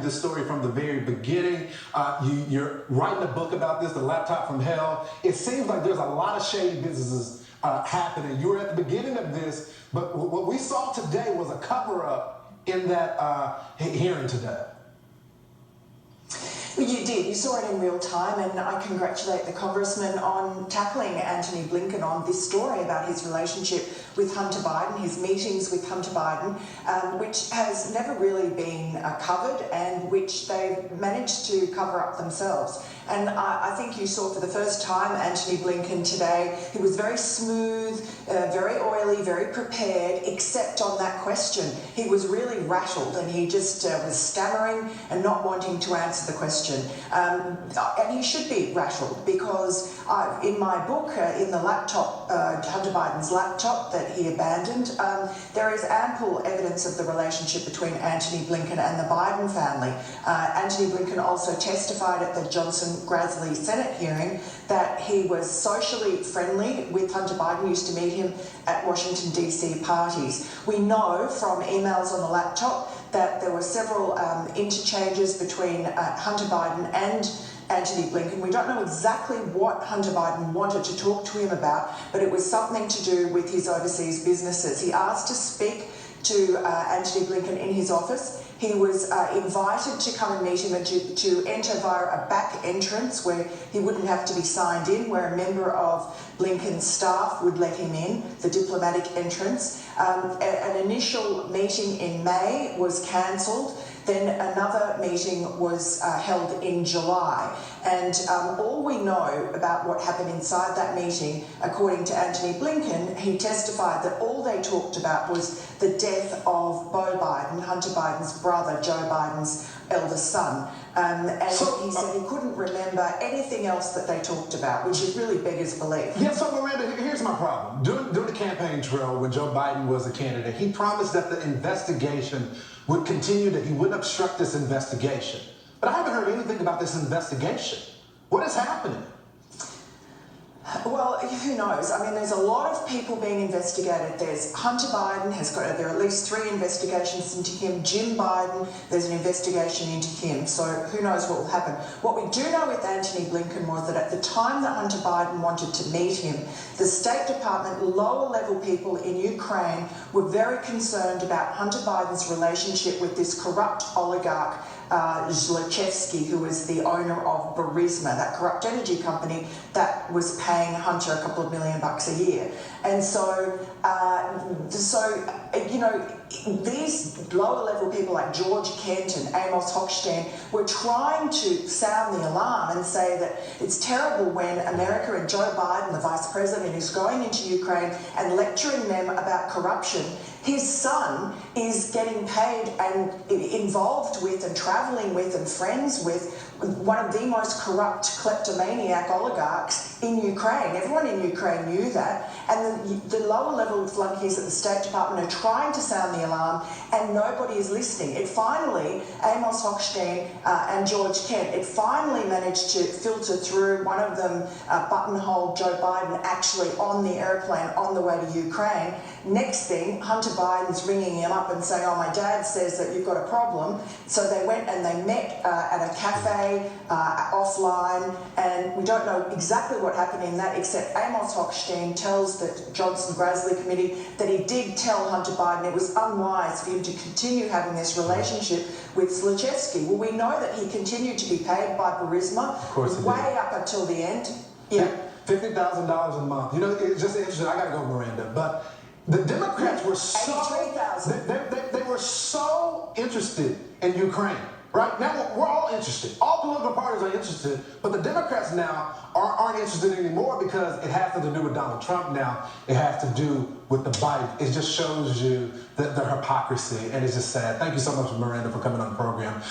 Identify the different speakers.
Speaker 1: this story from the very beginning. You're writing a book about this, The Laptop from Hell. It seems like there's a lot of shady businesses happening. You were at the beginning of this, but what we saw today was a cover-up in that hearing today.
Speaker 2: Well, you did. You saw it in real time, and I congratulate the Congressman on tackling Antony Blinken on this story about his relationship with Hunter Biden, his meetings with Hunter Biden, which has never really been covered and which they've managed to cover up themselves. And I think you saw for the first time Antony Blinken today. He was very smooth, very oily, very prepared, except on that question. He was really rattled, and he just was stammering and not wanting to answer the question. And he should be rattled because in my book, in the laptop, Hunter Biden's laptop that he abandoned, there is ample evidence of the relationship between Antony Blinken and the Biden family. Antony Blinken also testified at the Johnson-Grassley Senate hearing that he was socially friendly with Hunter Biden, used to meet him at Washington, D.C. parties. We know from emails on the laptop that there were several interchanges between Hunter Biden and Antony Blinken. We don't know exactly what Hunter Biden wanted to talk to him about, but it was something to do with his overseas businesses. He asked to speak to Antony Blinken in his office. He was invited to come and meet him and to enter via a back entrance where he wouldn't have to be signed in, where a member of Blinken's staff would let him in, the diplomatic entrance. An initial meeting in May was cancelled. Then another meeting was held in July. And all we know about what happened inside that meeting, according to Antony Blinken, he testified that all they talked about was the death of Beau Biden, Hunter Biden's brother, Joe Biden's eldest son. And he said he couldn't remember anything else that they talked about, which is really beggars belief.
Speaker 1: Yeah, so Miranda, here's my problem. During the campaign trail, when Joe Biden was a candidate, he promised that the investigation would continue, that he wouldn't obstruct this investigation. But I haven't heard anything about this investigation. What is happening?
Speaker 2: Well, who knows? I mean, there's a lot of people being investigated. There's Hunter Biden there are at least 3 investigations into him. Jim Biden, there's an investigation into him. So who knows what will happen. What we do know with Antony Blinken was that at the time that Hunter Biden wanted to meet him, the State Department, lower level people in Ukraine were very concerned about Hunter Biden's relationship with this corrupt oligarch, Zlochevsky, who was the owner of Burisma, that corrupt energy company that was paying Hunter a couple of $1 million a year. And so, you know, these lower level people like George Kent and Amos Hochstein were trying to sound the alarm and say that it's terrible when America and Joe Biden, the vice president, is going into Ukraine and lecturing them about corruption. His son is getting paid and involved with and traveling with and friends with one of the most corrupt kleptomaniac oligarchs in Ukraine. Everyone in Ukraine knew that. And the lower level flunkies at the State Department are trying to sound the alarm, and nobody is listening. It finally, Amos Hochstein and George Kent, it finally managed to filter through. One of them buttonholed Joe Biden actually on the airplane on the way to Ukraine. Next thing, Hunter Biden's ringing him up and saying, oh, my dad says that you've got a problem. So they went and they met at a cafe offline, and we don't know exactly what happened in that, except Amos Hochstein tells the Johnson-Grassley committee that he did tell Hunter Biden it was unwise for him to continue having this relationship with Zlochevsky. Well, we know that he continued to be paid by Burisma way up until the end.
Speaker 1: Yeah, $50,000 a month. You know, it's just interesting. I got to go, Miranda, but the Democrats were they were so interested in Ukraine. Right? Now we're all interested. All political parties are interested, but the Democrats now aren't interested anymore because it has to do with Donald Trump now. It has to do with the Biden. It just shows you the hypocrisy, and it's just sad. Thank you so much, Miranda, for coming on the program.